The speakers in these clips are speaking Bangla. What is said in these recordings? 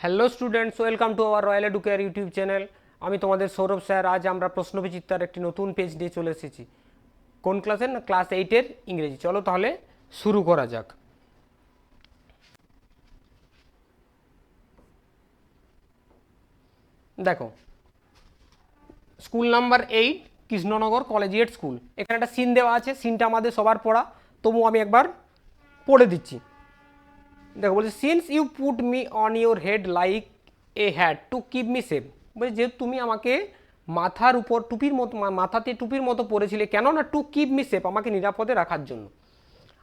Hello students, welcome to our royal educare YouTube channel. আমি তোমাদের সৌরভ স্যার। আজ আমরা প্রশ্নবিচিত্রার একটি নতুন পেজ নিয়ে চলে এসেছি। কোন ক্লাসের? না, ক্লাস 8-এর ইংরেজি। চলো তাহলে শুরু করা যাক। দেখো, school number 8, Krishnanagar collegiate school. এখানে একটা সিন দেওয়া আছে। সিনটা আমাদের সবার পড়া, তবু আমি একবার পড়ে দিচ্ছি। দেখো, বলছে since you put me on your head like a hat to keep me safe. বলছে যেহেতু তুমি আমাকে মাথার উপর টুপির মতো, মাথাতে টুপির মতো পরেছিলে, কেন? না টু কিপ মি সেফ, আমাকে নিরাপদে রাখার জন্য।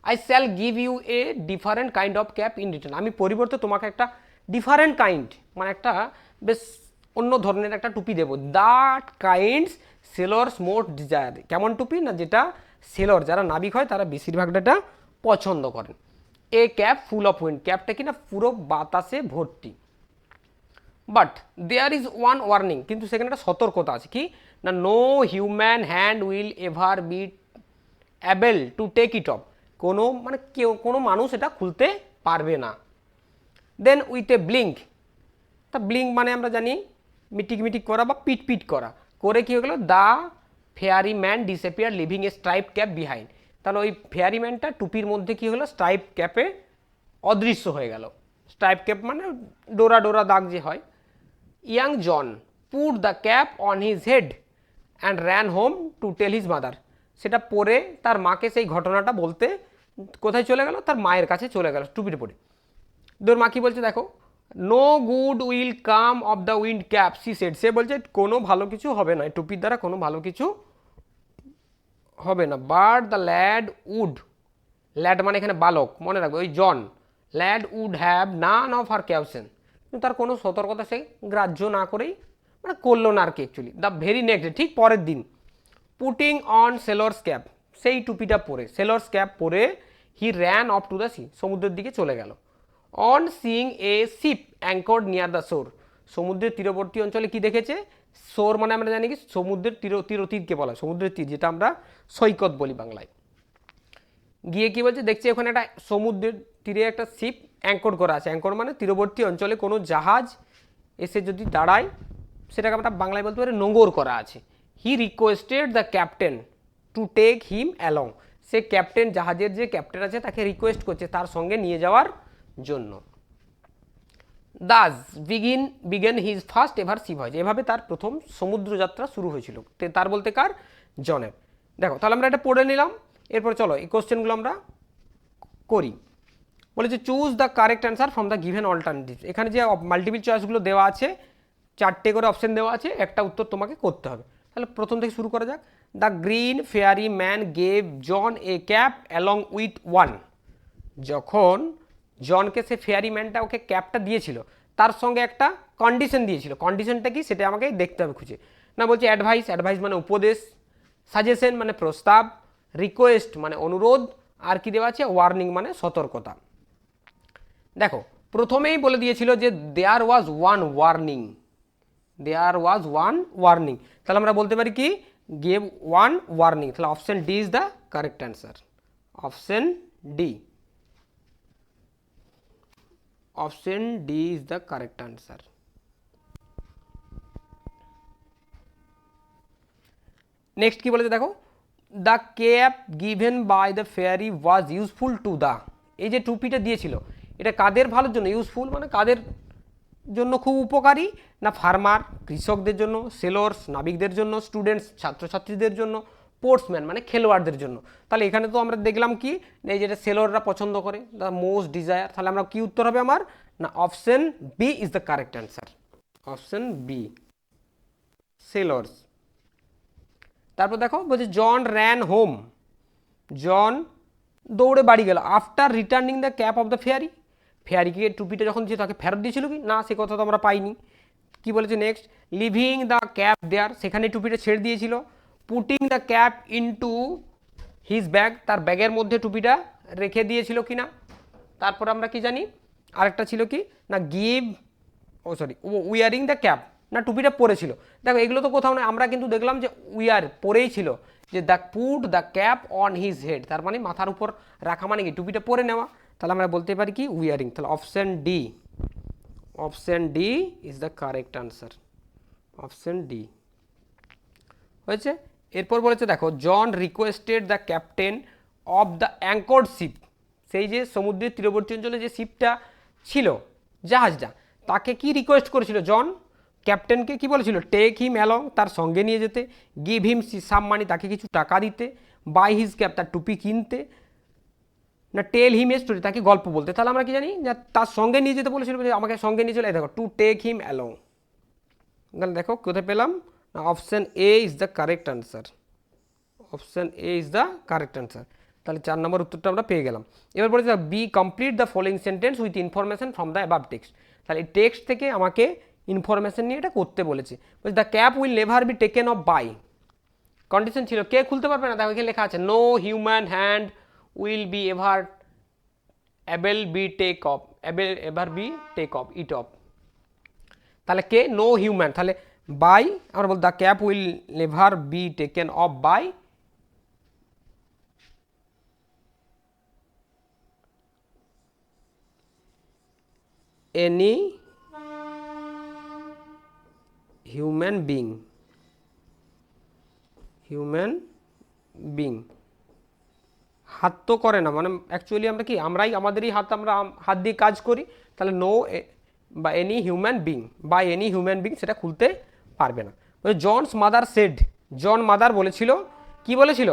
I shall give you a different kind of cap in return. আমি পরিবর্তে তোমাকে একটা ডিফারেন্ট কাইন্ড, মানে একটা বেশ অন্য ধরনের একটা টুপি দেবো। That kinds sellers more desire. কেমন টুপি? না যেটা সেলর, যারা নাবিক হয় তারা বেশিরভাগটা এটা পছন্দ করেন। A cap full of wind. ক্যাপটা কি না পুরো বাতাসে ভর্তি। But there is one warning. কিন্তু সেখানে একটা সতর্কতা আছে। কি না, no human hand will ever be able to take it off. কোনো মানে কেউ, কোনো মানুষ এটা খুলতে পারবে না। Then with a blink. তা ব্লিঙ্ক মানে আমরা জানি মিটিক মিটিক করা বা পিট পিট করা। করে কি হয়ে গেলো? The fairy man disappear living A stripe cap behind. তাহলে ওই ফেয়ারি ম্যানটা টুপির মধ্যে কি হলো? স্ট্রাইপ ক্যাপে অদৃশ্য হয়ে গেল। স্ট্রাইপ ক্যাপ মানে ডোরা ডোরা দাগ যে হয়। Young John put the cap on his head and ran home to tell his mother. সেটা পরে তার মাকে সেই ঘটনাটা বলতে কোথায় চলে গেল? তার মায়ের কাছে চলে গেল টুপিটা পরে। তোর মা কি বলছে দেখো, no good will come of the wind cap she said. সে বলছে কোনো ভালো কিছু হবে না, টুপির দ্বারা কোনো ভালো কিছু হবে না। But the lad would, lad মানে এখানে বালক, মনে রাখবে ওই জন। Lad would have none of her caption. কিন্তু তার কোনো সতর্কতা সে গ্রাহ্য না করেই, মানে করলো না আর কি। অ্যাকচুয়ালি দ্য ভেরি নেক্সট, ঠিক পরের দিন, পুটিং অন সেলর্স ক্যাপ, সেই টুপিটা পরে, সেলর্স ক্যাপ পরে, he ran of to the sea, সমুদ্রের দিকে চলে গেল। On seeing a ship anchored near the শোর। সমুদ্রের তীরবর্তী অঞ্চলে কি দেখেছে? শোর মানে আমরা জানি কি সমুদ্রের তীরতীরকে বলা, সমুদ্রের তীর, যেটা আমরা সৈকত বলি বাংলায়। গিয়ে কি বলছে? দেখছি ওখানে একটা সমুদ্রের তীরে একটা শিপ অ্যাঙ্কর করা আছে। অ্যাঙ্কর মানে তীরবর্তী অঞ্চলে কোনো জাহাজ এসে যদি দাঁড়ায়, সেটাকে আমরা বাংলায় বলতে পারি নোঙর করা আছে। He requested the captain to take him along. সে ক্যাপ্টেন, জাহাজের যে ক্যাপ্টেন আছে তাকে রিকোয়েস্ট করছে তার সঙ্গে নিয়ে যাওয়ার জন্য। Thus began his first ever sea voyage. এভাবে তার প্রথম সমুদ্রযাত্রা শুরু হয়েছিল। তার বলতে কার? জনের। দেখো, তাহলে আমরা এটা পড়ে নিলাম। এরপর চলো এই কোশ্চেনগুলো আমরা করি। বলেছে choose the correct answer from the given alternative. এখানে যে মাল্টিপল চয়েসগুলো দেওয়া আছে, 4টে করে অপশন দেওয়া আছে, একটা উত্তর তোমাকে করতে হবে। তাহলে প্রথম থেকে শুরু করা যাক। The green fairy man gave John a cap along with one. যখন জনকে সে ফেয়ারি ম্যানটা ওকে ক্যাপটা দিয়েছিল, তার সঙ্গে একটা কন্ডিশন দিয়েছিল। কন্ডিশনটা কি সেটা আমাকে দেখতে হবে খুঁজে। না বলছে অ্যাডভাইস, অ্যাডভাইস মানে উপদেশ, সাজেশন মানে প্রস্তাব, রিকোয়েস্ট মানে অনুরোধ, আর কি দেওয়া আছে? ওয়ার্নিং মানে সতর্কতা। দেখো, প্রথমেই বলে দিয়েছিল যে there was one warning, there was one warning. তাহলে আমরা বলতে পারি কি? Gave one warning. তাহলে option D is the correct answer. Option D, option D is the correct answer. Next কি বলেছে দেখো, the cap given by the fairy was useful to the. এই যে টুপিটা দিয়েছিল, এটা কাদের ভালোর জন্য? ইউজফুল মানে কাদের জন্য খুব উপকারী? না ফার্মার, কৃষকদের জন্য, সেলর্স, নাবিকদের জন্য, স্টুডেন্টস, ছাত্রছাত্রীদের জন্য, স্পোর্টসম্যান মানে খেলোয়াড়দের জন্য। তাহলে এখানে তো আমরা দেখলাম কি, এই যেটা সেলররা পছন্দ করে, দ্য মোস্ট ডিজায়ার। তাহলে আমরা কি উত্তর হবে আমার? না option B is the correct answer. Option B, sailors. তারপর দেখো বলছে জন র্যান হোম। জন দৌড়ে বাড়ি গেল after returning the cap of the fairy. ফেয়ারিকে টুপিটা যখন দিয়েছে তাকে ফেরত দিয়েছিল কি না, সে কথা তো আমরা পাইনি। কি বলেছে নেক্সট? লিভিং দ্য ক্যাপ দেয়ার, সেখানে টুপিটা ছেড়ে দিয়েছিল। Putting the cap into his bag, তার ব্যাগের মধ্যে টুপিটা রেখে দিয়েছিল কি না। তারপর আমরা কি জানি আরেকটা ছিল কি না, give, oh sorry, wearing the cap, না টুপিটা পরেছিল। দেখো এগুলো তো কোথাও না, আমরা কিন্তু দেখলাম যে উইয়ার পরেই ছিল, যে the put the cap on his head, তার মানে মাথার উপর রাখা মানে কি টুপিটা পরে নেওয়া। তাহলে আমরা বলতে পারি কি উইয়ারিং। তাহলে option D, option D is the correct answer, option D হয়েছে। এরপর বলেছে দেখো, John requested the captain of the anchored ship, সেই যে সমুদ্রের তীরবর্তী অঞ্চলে যে শিপটা ছিল, জাহাজটা, তাকে কি রিকোয়েস্ট করেছিল জন, ক্যাপ্টেনকে কি বলেছিল, টেক হিম অ্যালং, তার সঙ্গে নিয়ে যেতে, গিভ হিম সাম মানি, তাকে কিছু টাকা দিতে, বাই হিজ ক্যাপ, তার টুপি কিনতে, না টেল হিম এ স্টোরি, তাকে গল্প বলতে। তাহলে আমরা কি জানি যে তার সঙ্গে নিয়ে যেতে বলেছিল, আমাকে সঙ্গে নিয়ে চলে, দেখো টু টেক হিম অ্যালং। তাহলে দেখো কোথায় পেলাম, option A is the correct answer, option A is the correct answer. তাহলে 4 নম্বর উত্তরটা আমরা পেয়ে গেলাম। এবার বলেছে B complete the following sentence with information from the above text. তাহলে এই টেক্সট থেকে আমাকে ইনফরমেশন নিয়ে এটা করতে বলেছে। বলছে the cap will never be taken off by, condition ছিল কে খুলতে পারবে না, দেখো এখানে লেখা আছে no human hand will be ever able be take off, able ever be take off it off. তাহলে কে, নো হিউম্যান, তাহলে বাই আমরা বল the cap will never be taken off by any human being, human being, হাত তো করে না, মানে অ্যাকচুয়ালি আমরা কি, আমরাই আমাদেরই হাত, আমরা হাত দিয়ে কাজ করি, তাহলে নো বা এনি হিউম্যান বিং, বা এনি হিউম্যান বিং সেটা খুলতে পারবে না। John's mother said, John mother বলেছিল, কি বলেছিল,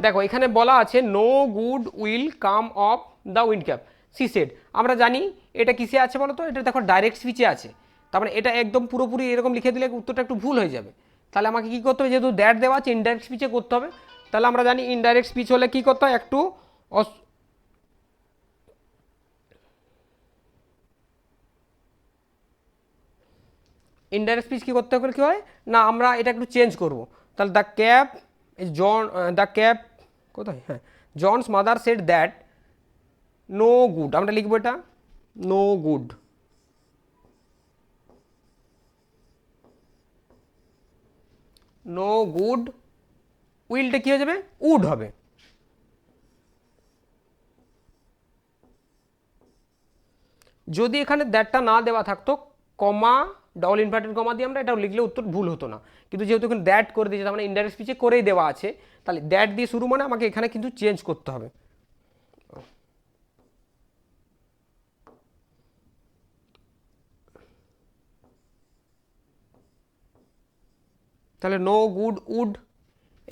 দেখো এখানে বলা আছে no good will come of the wind cap she said, আমরা জানি এটা কিসে আছে বলো তো, এটা দেখো ডাইরেক্ট স্পিচে আছে, তার মানে এটা একদম পুরোপুরি এরকম লিখে দিলে উত্তরটা একটু ভুল হয়ে যাবে। তাহলে আমাকে কী করতে হবে, যেহেতু দ্যাট দেওয়া আছে ইনডাইরেক্ট স্পিচে করতে হবে। তাহলে আমরা জানি ইনডাইরেক্ট স্পিচ হলে কী করতে হয়, একটু ইনডাইরেক্ট স্পিচ কী করতে হবে, কী হয় না, আমরা এটা একটু চেঞ্জ করব। তাহলে the cap John, the cap কোথায়, হ্যাঁ, John's mother said that no good, আমরা লিখবো এটা নো গুড, নো গুড উইলটা কী হয়ে যাবে, উড হবে। যদি এখানে দ্যাটটা না দেওয়া থাকতো, কমা ডবল ইনভার্টেড কমা দিয়ে আমরা এটা লিখলে উত্তর ভুল হতো না, কিন্তু যেহেতু এখানে দ্যাট করে দিয়েছে, তার মানে ইনডাইরেক্ট স্পিচে করেই দেওয়া আছে, তাহলে দ্যাট দিয়ে শুরু, মানে আমাকে এখানে কিন্তু চেঞ্জ করতে হবে। তাহলে নো গুড উড,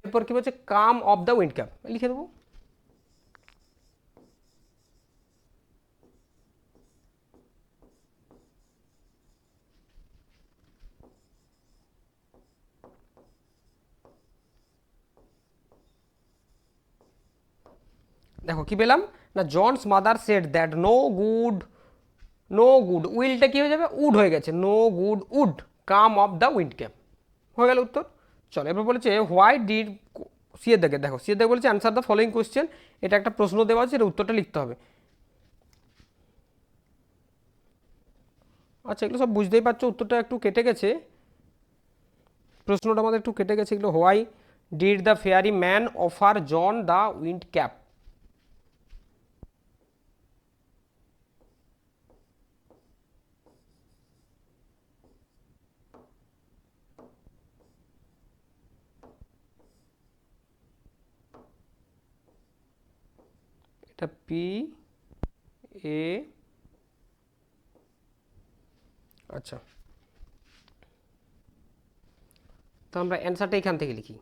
এরপর কি বলছে, come of the wind cap লিখে দেবো। দেখো কি পেলাম না, John's mother said that no good, no good উইলটা কি হয়ে যাবে, উড হয়ে গেছে, no good would come of the wind cap, হয়ে গেল উত্তর। চলো এবার বলেছে হোয়াই ডিড, সিয়ের দেখে দেখো, সিয়ের দেখে বলেছে অ্যান্সার দ্য ফলোইং কোয়েশ্চেন, এটা একটা প্রশ্ন দেওয়া আছে, এটা উত্তরটা লিখতে হবে। আচ্ছা এগুলো সব বুঝতেই পারছো, উত্তরটা একটু কেটে গেছে, প্রশ্নটা আমাদের একটু কেটে গেছে এগুলো। Why did the fairy man offer John the wind cap, এটা পি এ, আচ্ছা তো আমরা অ্যান্সারটা এখান থেকে লিখি,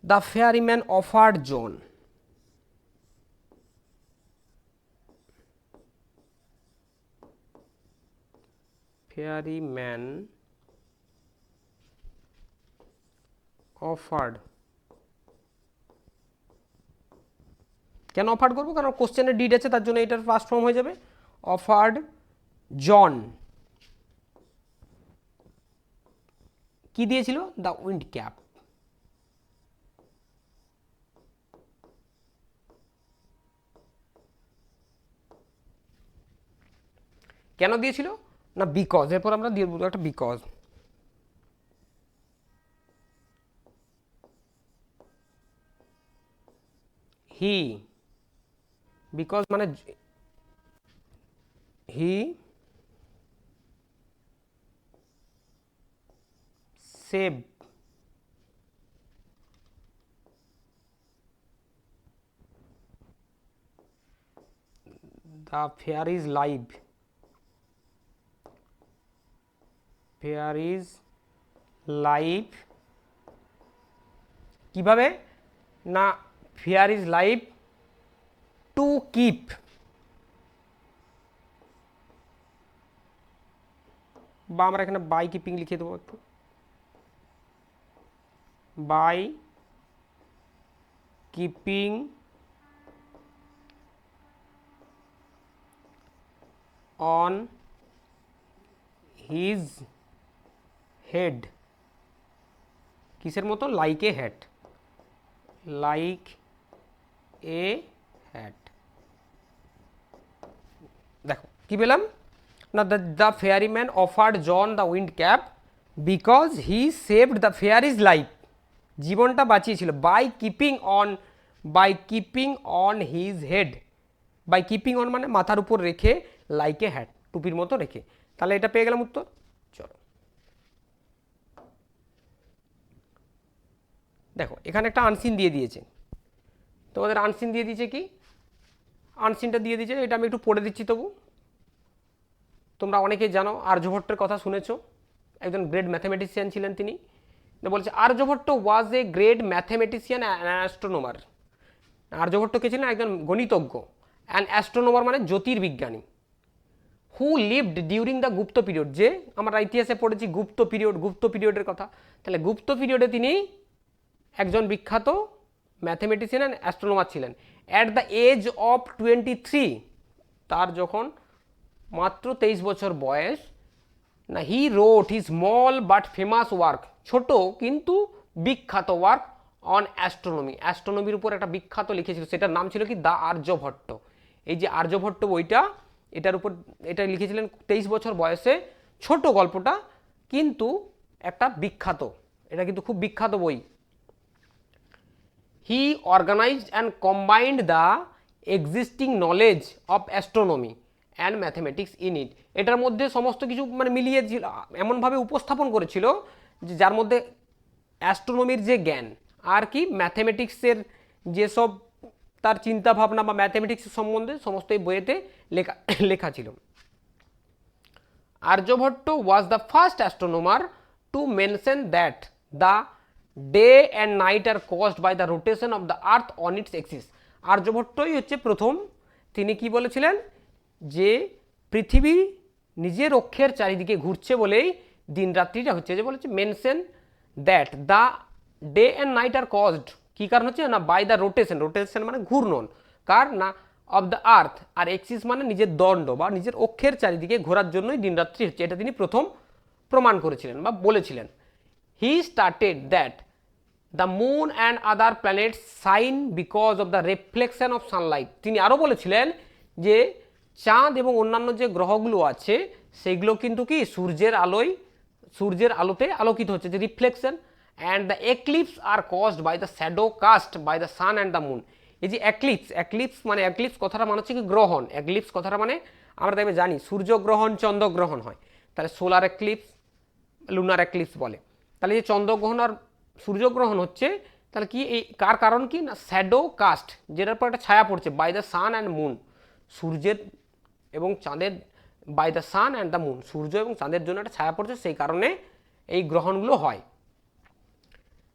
the ফেয়ারিম্যান offered John, fairy man offered, কেন অফার্ড করবো, কারণ কোশ্চেনের ডিড আছে, তার জন্য এটার ফার্স্ট ফর্ম হয়ে যাবে অফার্ড জন, কি দিয়েছিল, দ্য উইন্ড ক্যাপ। কেন দিয়েছিল না, বিকজ, এরপর আমরা দিয়ে দেবো একটা বিকজ, হি বিকজ মানে হি সেভ দ্য ফেয়ারিজ লাইভ, ফেয়ারিজ লাইভ কিভাবে না, ফেয়ারিজ লাইভ টু কিপ, বা আমরা এখানে বাই কিপিং লিখে দেবো একটু, by keeping on his head, কিসের মতো, like a hat, like a hat. দেখো কি পেলাম না, the ফেয়ারিম্যান offered John the wind cap because he saved the fairy's life, জীবনটা বাঁচিয়েছিল, by keeping on his head, by keeping on মানে মাথার উপর রেখে, লাইক এ হ্যাট টুপির মতো রেখে, তাহলে এটা পেয়ে গেলাম উত্তর। চলো দেখো এখানে একটা আনসিন দিয়ে দিয়েছে, তোমাদের আনসিন দিয়ে দিয়েছে, কি আনসিনটা দিয়ে দিয়েছে, এটা আমি একটু পড়ে দিচ্ছি। তবু তোমরা অনেকেই জানো, আর্যভট্টের কথা শুনেছো, একজন গ্রেট ম্যাথামেটিশিয়ান ছিলেন তিনি। বলছে Aryabhata was a great mathematician and astronomer. Aryabhata কে ছিলেন একজন গণিতজ্ঞ, অ্যান্ড অ্যাস্ট্রোনোমার মানে জ্যোতির্বিজ্ঞানী। Who lived during the Gupta period, যে আমরা ইতিহাসে পড়েছি গুপ্ত পিরিয়ডের কথা, তাহলে গুপ্ত পিরিয়ডে তিনি একজন বিখ্যাত ম্যাথামেটিশিয়ান অ্যান্ড অ্যাস্ট্রোনোমার ছিলেন। অ্যাট দ্য এজ অফ 23, তার যখন মাত্র 23 বছর বয়স, না হি রোট হি স্মল বাট ফেমাস ওয়ার্ক, ছোট কিন্তু বিখ্যাত ওয়ার্ক অন অ্যাস্ট্রোনমি, অ্যাস্ট্রোনমির উপর একটা বিখ্যাত লিখেছিল, সেটার নাম ছিল কি, দ্য আর্যভট্ট। এই যে আর্যভট্ট বইটা, এটার উপর এটা লিখেছিলেন 23 বছর বয়সে, ছোট গল্পটা কিন্তু একটা বিখ্যাত, এটা কিন্তু খুব বিখ্যাত বই। He organised and combined the existing knowledge of astronomy and mathematics in it, এটার মধ্যে সমস্ত কিছু মানে মিলিয়ে এমনভাবে উপস্থাপন করেছিল যে যার মধ্যে অ্যাস্ট্রোনমির যে জ্ঞান আর কি ম্যাথমেটিক্সের যেসব তার চিন্তা ভাবনা বা ম্যাথমেটিক্সের সম্বন্ধে সমস্ত এই বইয়েতে লেখা লেখা ছিল। Aryabhata was the first astronomer to mention that the day and night are caused by the rotation of the earth on its axis. আর্যভট্টই হচ্ছে প্রথম, তিনি কি বলেছিলেন যে পৃথিবী নিজের অক্ষের চারিদিকে ঘুরছে বলেই দিন রাত্রিটা হচ্ছে, যে বলেছে mention that the day and night are caused, কী কারণ হচ্ছে না, বাই দ্য রোটেশন, রোটেশন মানে ঘূর্ণন, কার না, অফ দ্য আর্থ, আর এক্সিস মানে নিজের দণ্ড বা নিজের অক্ষের চারিদিকে ঘোরার জন্যই দিনরাত্রি হচ্ছে, এটা তিনি প্রথম প্রমাণ করেছিলেন বা বলেছিলেন। He started that the moon and other planets shine because of the reflection of sunlight, তিনি আরও বলেছিলেন যে চাঁদ এবং অন্যান্য যে গ্রহগুলো আছে সেগুলো কিন্তু কি সূর্যের আলোতে আলোকিত হচ্ছে, যে reflection, and the eclipse are caused by the shadow cast by the sun and the moon. এই যে এক্লিপস মানে এক্লিপস কথাটা মানে হচ্ছে কি গ্রহণ, এক্লিপস কথাটা মানে আমরা দেখবে জানি সূর্যগ্রহণ চন্দ্রগ্রহণ হয়, তাহলে সোলার এক্লিপস লুনার এক্লিপস বলে, তাহলে যে চন্দ্রগ্রহণ আর সূর্যগ্রহণ হচ্ছে, তাহলে কি এই কার কারণ কি না, শ্যাডো কাস্ট, যেটার পর একটা ছায়া পড়ছে, by the sun and moon, সূর্যের এবং চাঁদের, by the sun and the moon, সূর্য এবং চাঁদের জন্য একটা ছায়া পড়ছে, সেই কারণে এই গ্রহণগুলো হয়।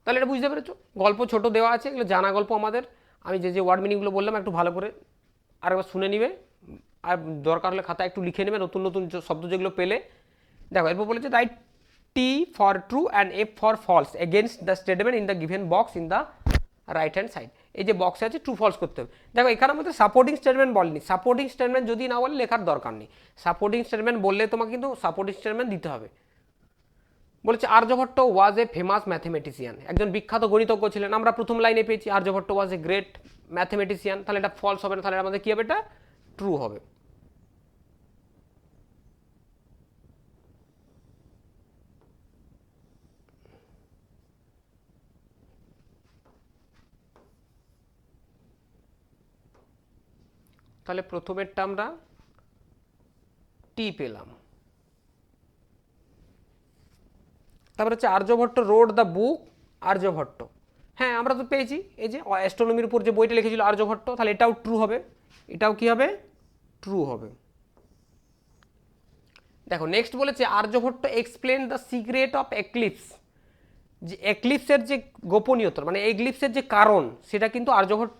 তাহলে এটা বুঝতে পেরেছো, গল্প ছোট দেওয়া আছে, এগুলো জানা গল্প আমাদের, আমি যে ওয়ার্ড মিনিংগুলো বললাম একটু ভালো করে আরেকবার শুনে নিবে, আর দরকার হলে খাতা একটু লিখে নেবে নতুন নতুন শব্দ যেগুলো পেলে। দেখো এরপর বলেছে write T for true and F for false against the statement in the given box in the right hand side, এই যে বক্সে আছে ট্রু ফলস করতে হবে। দেখো এখানে আমাদের সাপোর্টিং স্টেটমেন্ট বলেনি, সাপোর্টিং স্টেটমেন্ট যদি না বলে লেখার দরকার নেই, সাপোর্টিং স্টেটমেন্ট বললে তোমাকে কিন্তু সাপোর্টিং স্টেটমেন্ট দিতে হবে। বলেছে Aryabhata was a famous mathematician, একজন বিখ্যাত গণিতজ্ঞ ছিলেন, আমরা প্রথম লাইনে পেয়েছি Aryabhata was a great mathematician, তাহলে এটা ফলস হবে না, তাহলে আমাদের কী হবে, এটা ট্রু হবে। তাহলে প্রথমেরটা আমরা টি পেলাম। তারপরে হচ্ছে Aryabhatta wrote the book Aryabhatta. হ্যাঁ আমরা তো পেয়েছি, এই যে অ্যাস্ট্রোনমির উপর যে বইটা লিখেছিল আর্যভট্ট, তাহলে এটাও ট্রু হবে, এটাও কি হবে, ট্রু হবে। দেখো নেক্সট বলেছে Aryabhatta explain the secret of eclipse. যে এক্লিপসের যে গোপনীয়তা মানে এক্লিপসের যে কারণ সেটা কিন্তু আর্যভট্ট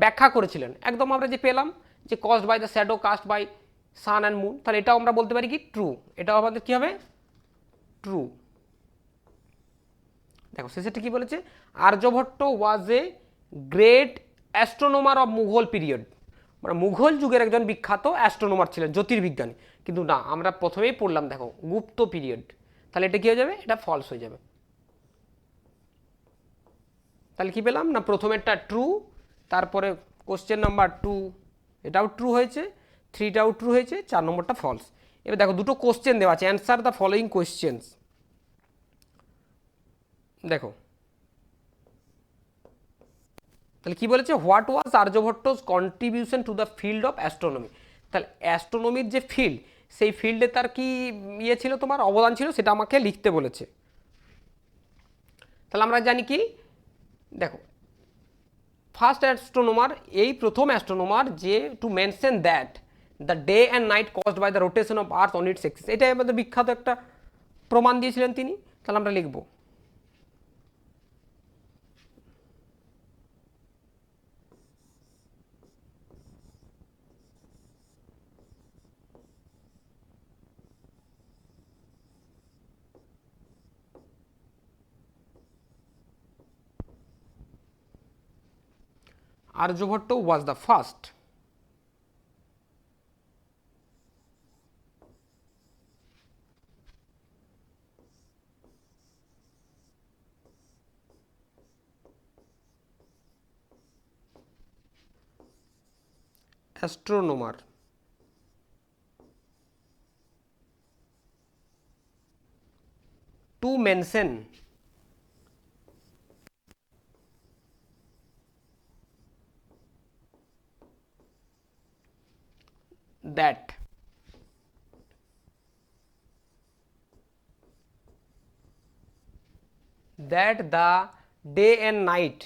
ব্যাখ্যা করেছিলেন। একদম আমরা যে পেলাম যে caused by the shadow cast by sun and moon, তাহলে এটাও আমরা বলতে পারি কি ট্রু, এটাও আমাদের কি হবে, ট্রু। দেখো শেষেরটা কি বলেছে, Aryabhata was a great astronomer of Mughal period, মানে মুঘল যুগের একজন বিখ্যাত অ্যাস্ট্রোনোমার ছিলেন, জ্যোতির্বিজ্ঞানী। কিন্তু না, আমরা প্রথমেই পড়লাম দেখো গুপ্ত পিরিয়ড, তাহলে এটা কি হয়ে যাবে, এটা ফলস হয়ে যাবে। তাহলে কি পেলাম না, প্রথমেরটা ট্রু, তারপরে কোশ্চেন নাম্বার 2 এটাও ট্রু হয়েছে, 3টাও ট্রু হয়েছে, 4 নম্বরটা ফলস। এবার দেখো দুটো কোশ্চেন দেওয়া আছে, অ্যান্সার দ্য ফলোয়িং কোশ্চেন্স। দেখো তাহলে কি বলেছে, what was Aryabhata's contribution to the field of astronomy. তাহলে অ্যাস্ট্রোনমির যে ফিল্ড, সেই ফিল্ডে তার কি ইয়ে ছিল, তোমার অবদান ছিল, সেটা আমাকে লিখতে বলেছে। তাহলে আমরা জানি কি, দেখো ফার্স্ট অ্যাস্ট্রোনোমার, এই প্রথম অ্যাস্ট্রোনোমার যে to mention that the day and night caused by the rotation of earth on its axis, এটাই আমাদের বিখ্যাত একটা প্রমাণ দিয়েছিলেন তিনি। তাহলে আমরা লিখব Aryabhatta was the first astronomer to mention that the day and night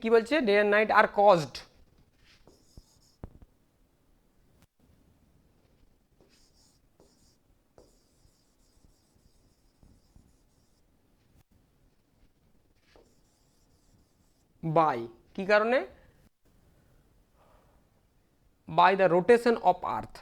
কি বলছে, day and night are caused by, কি কারণে, by the rotation of earth.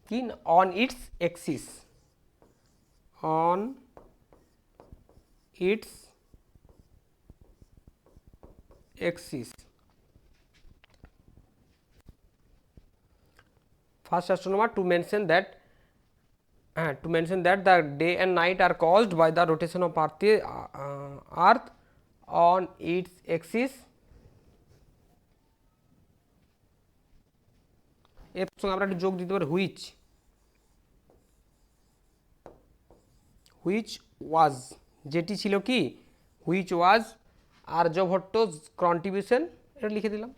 কি, on its axis, on its axis. First astronomer to mention that the day and night are caused by the rotation of earth on its axis। এর সঙ্গে আমরা একটা যোগ দিতে পারি হুইচ ওয়াজ, যেটি ছিল কি, হুইচ ওয়াজ আর্যভট্ট কন্ট্রিবিউশন, এটা লিখে দিলাম।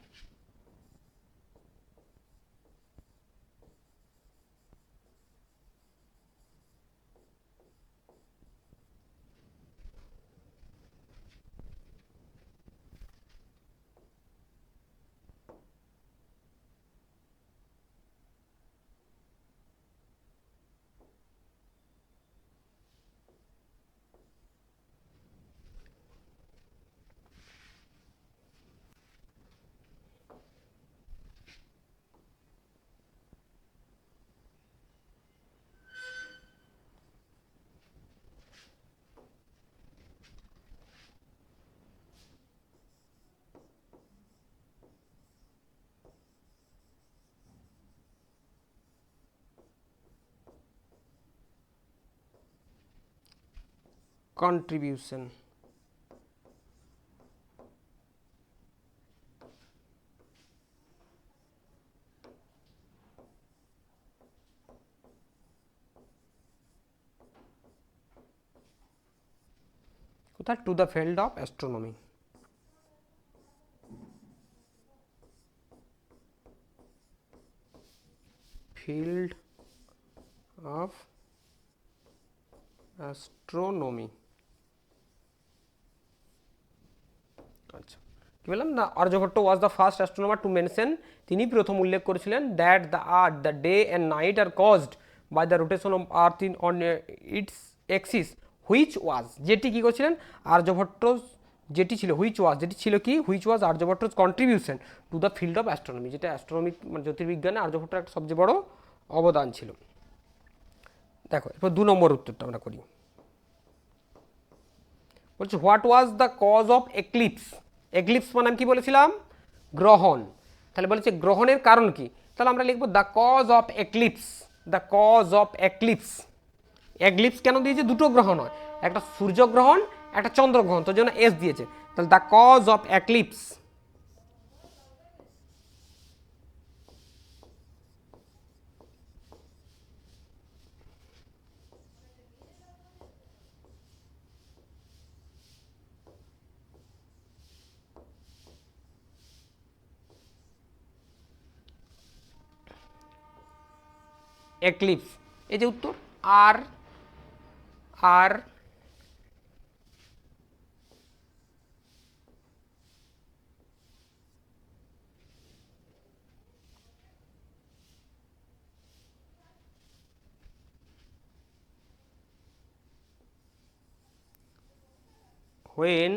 কন্ট্রিবিউশন। কোথায়? To the field of astronomy. Field of astronomy. আচ্ছা, কি বললাম না, Aryabhata was the first astronomer to mention, তিনি প্রথম উল্লেখ করেছিলেন that the earth, the day and night are caused by the rotation of earth in on its axis, which was, যেটি কী করেছিলেন আর্যভট্ট, যেটি ছিল হুইচ ওয়াজ, যেটি ছিল কি which was Aryabhata's contribution to the field of astronomy, যেটা অ্যাস্ট্রোনমি মানে জ্যোতির্বিজ্ঞানে আর্যভট্টের একটা সবচেয়ে বড় অবদান ছিল। দেখো এরপর 2 নম্বর উত্তরটা আমরা করি। বলছি what was the cause of eclipse. Eclipse মানে আমি কি বলেছিলাম? গ্রহণ। তাহলে বলেছে গ্রহণের কারণ কি? তাহলে আমরা লিখবো the cause of eclipse. The cause of eclipse. Eclipse কেন দিয়েছে? দুটো গ্রহণ হয়, একটা সূর্যগ্রহণ, একটা চন্দ্রগ্রহণ, তোর জন্য এস দিয়েছে। তাহলে the cause of eclipse. Eclipse, এই যে উত্তর। আর আর when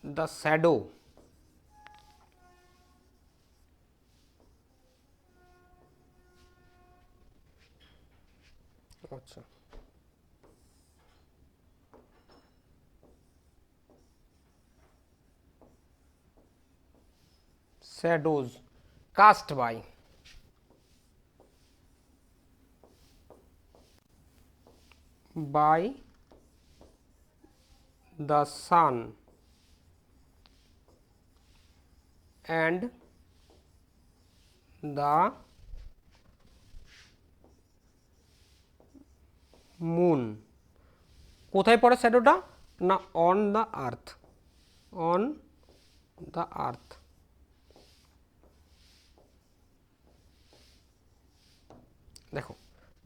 the shadow আচ্ছা shadows cast by the sun and the moon, কোথায় পড়ে শ্যাডোটা? না on the earth, on the earth. দেখো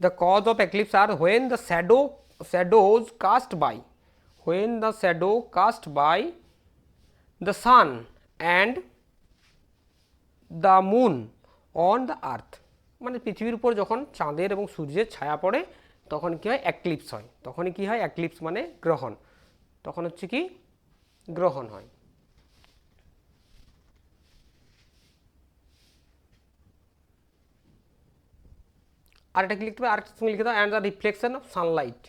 the cause of eclipse are when the shadows cast by, when the shadow cast by the sun and the moon on the earth, মানে পৃথিবীর উপর যখন চাঁদের এবং সূর্যের ছায়া পড়ে তখন কী হয়? অ্যাক্লিপস হয়। তখনই কী হয়? অ্যাক্লিপস মানে গ্রহণ। তখন হচ্ছে কি? গ্রহণ হয়। আর এটা কি লিখতে হবে? আরেকটা সঙ্গে লিখে দাও, and the reflection of Sunlight.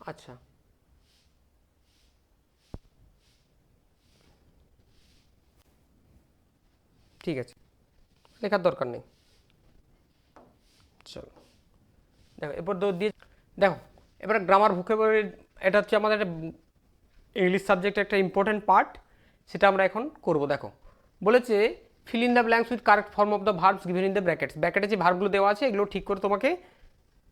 আচ্ছা ঠিক আছে, লেখার দরকার নেই। চলো দেখো এরপর দিয়ে দেখো এবার গ্রামার ভোকাবুলারি, এটা হচ্ছে আমাদের ইংলিশ সাবজেক্টের একটা ইম্পর্ট্যান্ট পার্ট, সেটা আমরা এখন করব। দেখো বলেছে fill in the blanks with correct form of the verbs given in the brackets. ব্র্যাকেটে যে ভার্বগুলো দেওয়া আছে এগুলো ঠিক করে তোমাকে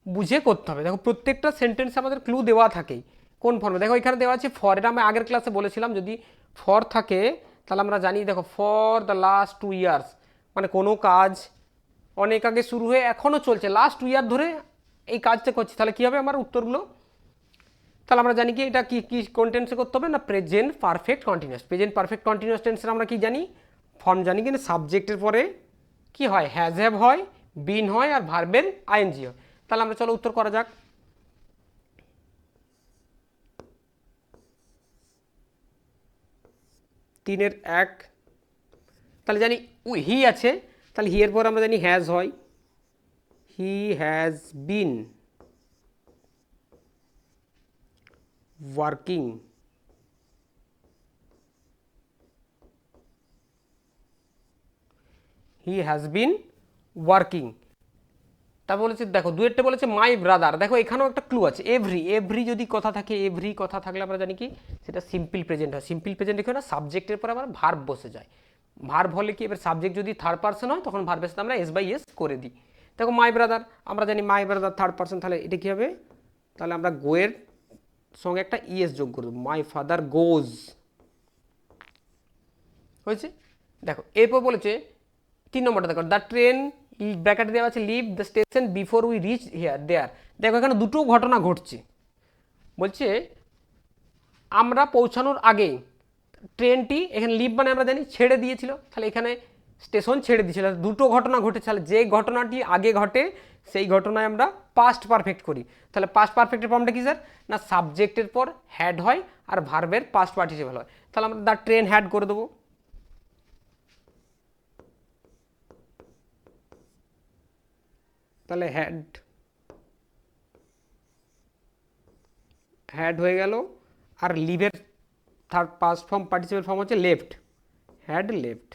বুঝে করতে হবে। দেখো প্রত্যেকটা সেন্টেন্সে আমাদের ক্লু দেওয়া থাকেই কোন ফর্মে। দেখো এখানে দেওয়া আছে ফর, এটা আমি আগের ক্লাসে বলেছিলাম যদি ফর থাকে তাহলে আমরা জানি দেখো ফর দ্য লাস্ট 2 ইয়ার্স, মানে কোনো কাজ অনেক আগে শুরু হয়ে এখনও চলছে, লাস্ট 2 ইয়ার ধরে এই কাজটা করছি, তাহলে কী হবে আমার উত্তরগুলো? তাহলে আমরা জানি কি এটা কি কি কোন টেন্সে করতে হবে না present perfect continuous. Present perfect continuous টেন্সের আমরা কি জানি? ফর্ম জানি, কিন্তু সাবজেক্টের পরে কি হয়? হ্যাজ হ্যাভ হয়, বিন হয়, আর ভার্বের আইএনজি হয়। তাহলে আমরা চলো উত্তর করা যাক। 3-1, তাহলে জানি হি আছে, তাহলে হি এর পর আমরা জানি হ্যাজ হয়, he has been working, he has been working, তারপর বলেছে দেখো দুয়েরটা বলেছে মাই ব্রাদার, দেখো এখানেও একটা ক্লু আছে, এভরি, এভরি যদি কথা থাকে, এভরি কথা থাকলে আমরা জানি কি সেটা সিম্পল প্রেজেন্ট হয়। সিম্পল প্রেজেন্ট দেখো না, সাবজেক্টের পর আবার ভার্ব বসে যায়। ভার্ব হলে কি, এবার সাবজেক্ট যদি থার্ড পার্সন হয় তখন ভার্বের সাথে আমরা এস বাই এস করে দিই। দেখো মাই ব্রাদার, আমরা জানি মাই ব্রাদার থার্ড পার্সন, তাহলে এটা কী হবে, তাহলে আমরা গোয়ের সঙ্গে একটা ইএস যোগ করে দেবো, মাই ফাদার গোজ। হয়েছে। দেখো এরপর বলেছে 3 নম্বরটা দেখো, দ্য ট্রেন ব্র্যাকেটে দেওয়া আছে leave the station before we reach here there. দেখো এখানে দুটো ঘটনা ঘটছে, বলছে আমরা পৌঁছানোর আগেই ট্রেনটি, এখানে লিভ মানে আমরা জানি ছেড়ে দিয়েছিল, তাহলে এখানে স্টেশন ছেড়ে দিয়েছিল, দুটো ঘটনা ঘটেছে, তাহলে যে ঘটনাটি আগে ঘটে সেই ঘটনায় আমরা পাস্ট পারফেক্ট করি। তাহলে পাস্ট পারফেক্টের ফর্মটা কি স্যার, না সাবজেক্টের পর হ্যাড হয় আর ভার্বের পাস্ট পার্টিসিপল হয়, তাহলে আমরা দ্য ট্রেন হ্যাড করে দেবো। তাহলে হ্যাড, হ্যাড হয়ে গেল, আর লিভের third past form participle form হচ্ছে লেফট, হ্যাড লেফট।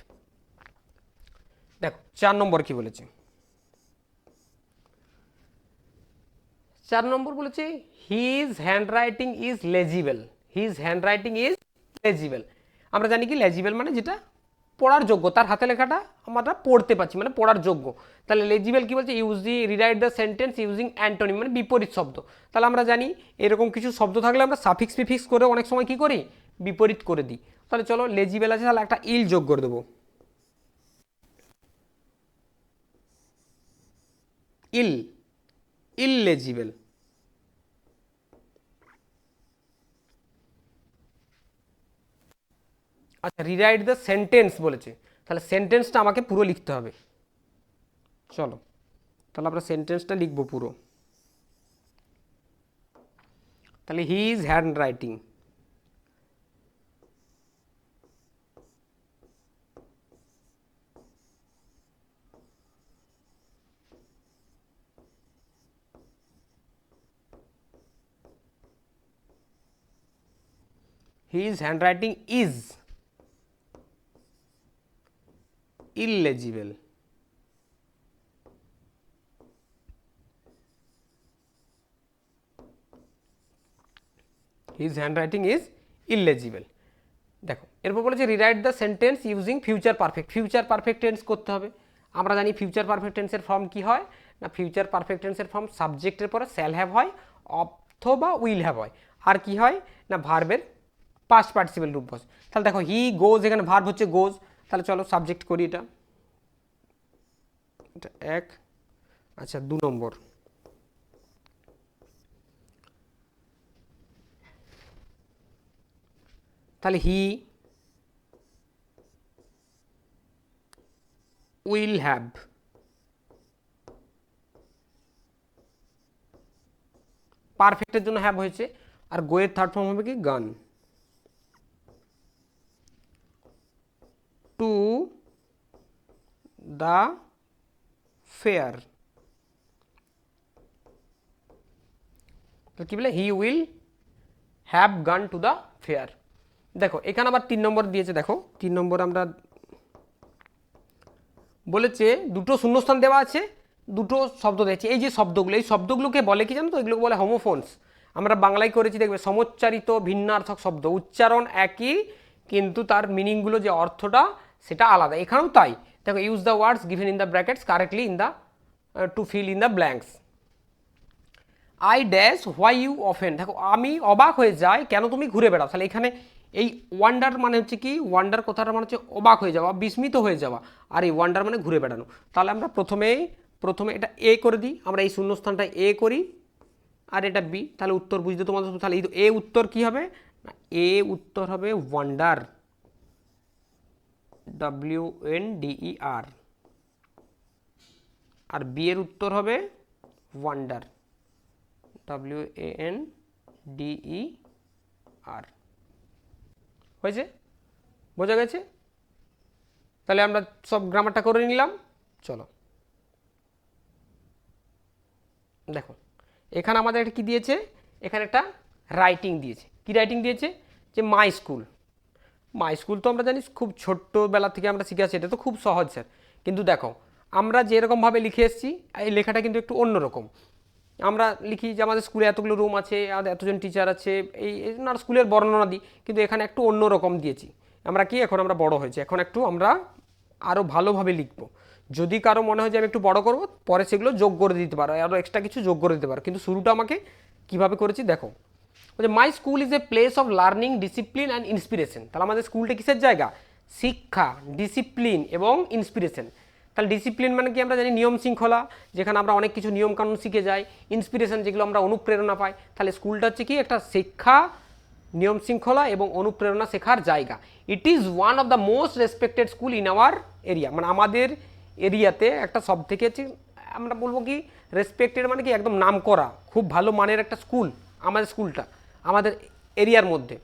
দেখো 4 নম্বর কি বলেছে, 4 নম্বর বলেছে his handwriting is legible, his handwriting is legible. আমরা জানি কি লেজিবল মানে যেটা পড়ার যোগ্য, তার হাতে লেখাটা আমরা পড়তে পারছি মানে পড়ার যোগ্য। তাহলে লেজিবল কি বলছে, using rewrite the sentence using antonym মানে বিপরীত শব্দ। তাহলে আমরা জানি এরকম কিছু শব্দ থাকলে আমরা সাফিক্স প্রিফিক্স করে অনেক সময় কি করি, বিপরীত করে দিই। তাহলে চলো লেজিবল আছে, তাহলে একটা ইল যোগ করে দেবো, ইল, ইললেজিবল। আচ্ছা রিরাইট দ্য সেন্টেন্স বলেছে, তাহলে সেন্টেন্সটা আমাকে পুরো লিখতে হবে। চলো তাহলে আমরা সেন্টেন্সটা লিখবো পুরো। তাহলে he is hand writing, his handwriting is illegible, his handwriting is illegible। দেখো এরপর বলেছে rewrite the sentence using future perfect, future perfect tense করতে হবে। আমরা জানি ফিউচার পারফেক্ট টেন্সের ফর্ম কি হয়, না ফিউচার পারফেক্ট টেন্সের ফর্ম সাবজেক্টের পরে শ্যাল হ্যাভ হয় অথবা উইল হ্যাভ হয়, আর কি হয় না ভার্বের পাস্ট পার্টিসিপেল রূপ বসে। তাহলে দেখো হি গোজ, এখানে ভার্ব হচ্ছে গোজ, তাহলে চলো সাবজেক্ট করি এটা, এটা 1। আচ্ছা 2 নম্বর, তাহলে হি উইল হ্যাভ, পারফেক্টের জন্য হ্যাভ হয়েছে, আর গোয়ের থার্ড ফর্ম হবে কি গান, টু দ্য ফেয়ার। কি বলে, হি উইল হ্যাভ গান টু দ্য ফেয়ার। দেখো এখানে আবার 3 নম্বর দিয়েছে, দেখো 3 নম্বর আমরা বলেছে দুটো শূন্যস্থান দেওয়া আছে, দুটো শব্দ দিয়েছে, এই যে শব্দগুলো, এই শব্দগুলোকে বলে কি জানো তো, এগুলোকে বলে হোমোফোনস। আমরা বাংলায় করেছি দেখবে সমোচ্চারিত ভিন্নার্থক শব্দ, উচ্চারণ একই কিন্তু তার মিনিংগুলো যে অর্থটা সেটা আলাদা, এখানেও তাই। দেখো use the words given in the brackets correctly in the to fill in the blanks. I dash why you often, দেখো আমি অবাক হয়ে যাই কেন তুমি ঘুরে বেড়াও। তাহলে এখানে এই ওয়ান্ডার মানে হচ্ছে কি, ওয়ান্ডার কথাটা মানে হচ্ছে অবাক হয়ে যাওয়া, বিস্মিত হয়ে যাওয়া, আর এই ওয়ান্ডার মানে ঘুরে বেড়ানো। তাহলে আমরা প্রথমে এটা এ করে দিই, আমরা এই শূন্যস্থানটা এ করি আর এটা বি, তাহলে উত্তর বুঝতে তোমাদের, তাহলে এই এ উত্তর কি হবে, এ উত্তর হবে ওয়ান্ডার, WNDER, আর বি এর উত্তর হবে ওয়ান্ডার, WANDER। হয়েছে, বোঝা গেছে? তাহলে আমরা সব গ্রামারটা করে নিলাম। চলো দেখো এখানে আমাদের একটা কী দিয়েছে, এখানে একটা রাইটিং দিয়েছে। কি রাইটিং দিয়েছে, যে মাই স্কুল। মাই স্কুল তো আমরা জানি খুব ছোট্টবেলা থেকে আমরা শিখে আছি, এটা তো খুব সহজ স্যার। কিন্তু দেখো আমরা যেরকমভাবে লিখে এসেছি এই লেখাটা কিন্তু একটু অন্যরকম। আমরা লিখি যে আমাদের স্কুলে এতগুলো রুম আছে, আমাদের এতজন টিচার আছে, এই না স্কুলের বর্ণনা দিই, কিন্তু এখানে একটু অন্যরকম দিয়েছি। আমরা কি এখন আমরা বড় হয়েছি, এখন একটু আমরা আরও ভালোভাবে লিখবো। যদি কারো মনে হয় যে আমি একটু বড় করব, পরে সেগুলো যোগ করে দিতে পারো, আরও এক্সট্রা কিছু যোগ করে দিতে পারো, কিন্তু শুরুটা আমাকে কীভাবে করেছি দেখো। বলছে my school is a place of learning, discipline and inspiration. তাহলে আমাদের স্কুলটা কিসের জায়গা? শিক্ষা, ডিসিপ্লিন এবং ইন্সপিরেশন। তাহলে ডিসিপ্লিন মানে কি আমরা জানি নিয়ম শৃঙ্খলা, যেখানে আমরা অনেক কিছু নিয়ম কানুন শিখে যাই। ইন্সপিরেশন যেগুলো আমরা অনুপ্রেরণা পাই। তাহলে স্কুলটা হচ্ছে কি একটা শিক্ষা, নিয়ম শৃঙ্খলা এবং অনুপ্রেরণা শেখার জায়গা। It is one of the most respected school in our area. মানে আমাদের এরিয়াতে একটা সব থেকে হচ্ছে আমরা বলবো কি রেসপেক্টেড মানে কি একদম নাম করা, খুব ভালো মানের একটা স্কুল আমাদের স্কুলটা আমাদের এরিয়ার মধ্যে।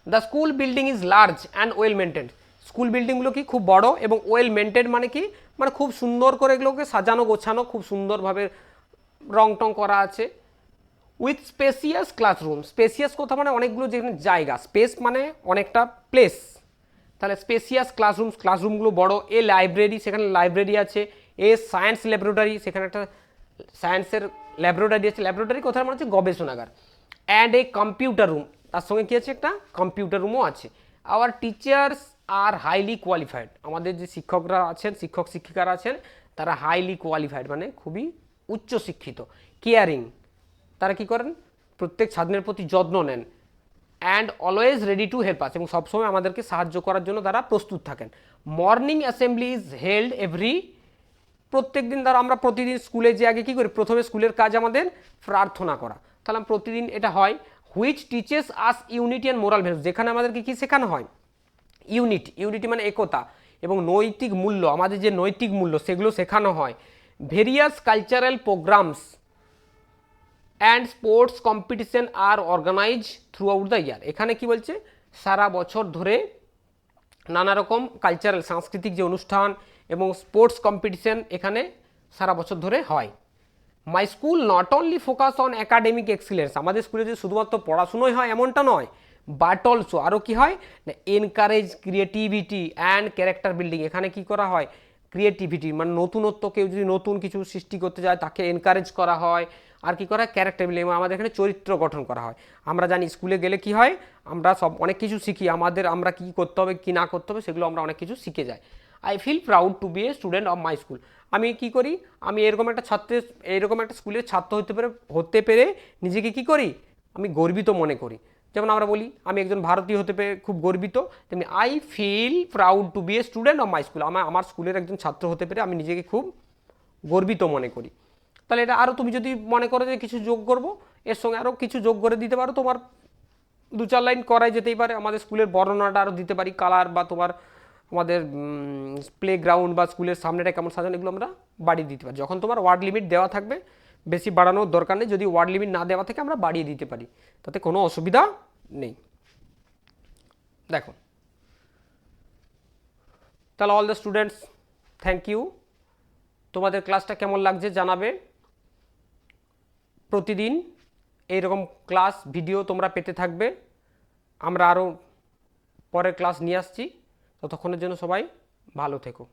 The school building is large and well maintained. School বিল্ডিংগুলো কি খুব বড় এবং ওয়েল মেনটেন মানে কি মানে খুব সুন্দর করে এগুলোকে সাজানো গোছানো, খুব সুন্দরভাবে রং টং করা আছে। With spacious classroom. স্পেসিয়াস কথা মানে অনেকগুলো যেখানে জায়গা, স্পেস মানে অনেকটা প্লেস, তাহলে স্পেসিয়াস ক্লাসরুম, ক্লাসরুমগুলো বড়। এ লাইব্রেরি, সেখানে লাইব্রেরি আছে। এ সায়েন্স ল্যাবরেটরি, সেখানে একটা সায়েন্সের ল্যাবরেটরি আছে। ল্যাবরেটরি কোথায় মানে হচ্ছে গবেষণাগার। অ্যান্ড এ কম্পিউটার রুম, তার সঙ্গে কী আছে একটা কম্পিউটার রুমও আছে। Our teachers are highly qualified. আমাদের যে শিক্ষকরা আছেন, শিক্ষক শিক্ষিকারা আছেন, তারা হাইলি কোয়ালিফাইড মানে খুবই উচ্চ শিক্ষিত। কেয়ারিং, তারা কি করেন প্রত্যেক ছাত্রের প্রতি যত্ন নেন। And always ready to help us, এবং সবসময় আমাদেরকে সাহায্য করার জন্য তারা প্রস্তুত থাকেন। Morning assembly is held every, প্রত্যেক দিন ধরো আমরা প্রতিদিন স্কুলে যে আগে কী করি, প্রথমে স্কুলের কাজ আমাদের প্রার্থনা করা, তাহলে প্রতিদিন এটা হয়। Which teaches us unity and moral values, যেখানে আমাদেরকে কী শেখানো হয় ইউনিটি, ইউনিটি মানে একতা এবং নৈতিক মূল্য, আমাদের যে নৈতিক মূল্য সেগুলো শেখানো হয়। Various cultural programs and sports competition are organise throughout the year. এখানে কি বলছে সারা বছর ধরে নানা রকম কালচারাল সাংস্কৃতিক যে অনুষ্ঠান এবং স্পোর্টস কম্পিটিশন এখানে সারা বছর ধরে হয়। My school not only focus on academic excellence, আমাদের স্কুলে যে শুধুমাত্র পড়াশুনোই হয় এমনটা নয়, বাট অলসো আরও কী হয় না encourage creativity and character building. এখানে কি করা হয় ক্রিয়েটিভিটি মানে নতুনত্ব, কেউ যদি নতুন কিছু সৃষ্টি করতে যায় তাকে এনকারেজ করা হয়। আর কি করা হয় ক্যারেক্টার বিল্ডিং, আমাদের এখানে চরিত্র গঠন করা হয়। আমরা জানি স্কুলে গেলে কি হয় আমরা সব অনেক কিছু শিখি, আমাদের আমরা কী করতে হবে কী না করতে হবে সেগুলো আমরা অনেক কিছু শিখে যাই। I feel proud to be a student of my school. আমি কি করি, আমি এরকম একটা ছাত্রের এরকম একটা স্কুলের ছাত্র হতে পেরে নিজেকে কি করি আমি গর্বিত মনে করি। যেমন আমরা বলি আমি একজন ভারতীয় হতে পেরে খুব গর্বিত, তেমনি I feel proud to be a student of my school, আমার স্কুলের একজন ছাত্র হতে পেরে আমি নিজেকে খুব গর্বিত মনে করি। তাহলে এটা আরও তুমি যদি মনে করো যে কিছু যোগ করবো, এর সঙ্গে আরও কিছু যোগ করে দিতে পারো, তোমার দু চার লাইন করাই যেতেই পারে। আমাদের স্কুলের বর্ণনাটা আরও দিতে পারি, কালার বা তোমার আমাদের প্লে গ্রাউন্ড বা স্কুলের সামনেটা কেমন সাজানো এগুলো আমরা বাড়িয়ে দিতে পারি। যখন তোমার ওয়ার্ড লিমিট দেওয়া থাকবে বেশি বাড়ানোর দরকার নেই, যদি ওয়ার্ড লিমিট না দেওয়া থাকে আমরা বাড়িয়ে দিতে পারি, তাতে কোনো অসুবিধা নেই। দেখো তাহলে all the students thank you, তোমাদের ক্লাসটা কেমন লাগছে জানাবে। প্রতিদিন এইরকম ক্লাস ভিডিও তোমরা পেতে থাকবে, আমরা আরও পরের ক্লাস নিয়ে আসছি। ততক্ষণের জন্য সবাই ভালো থেকো।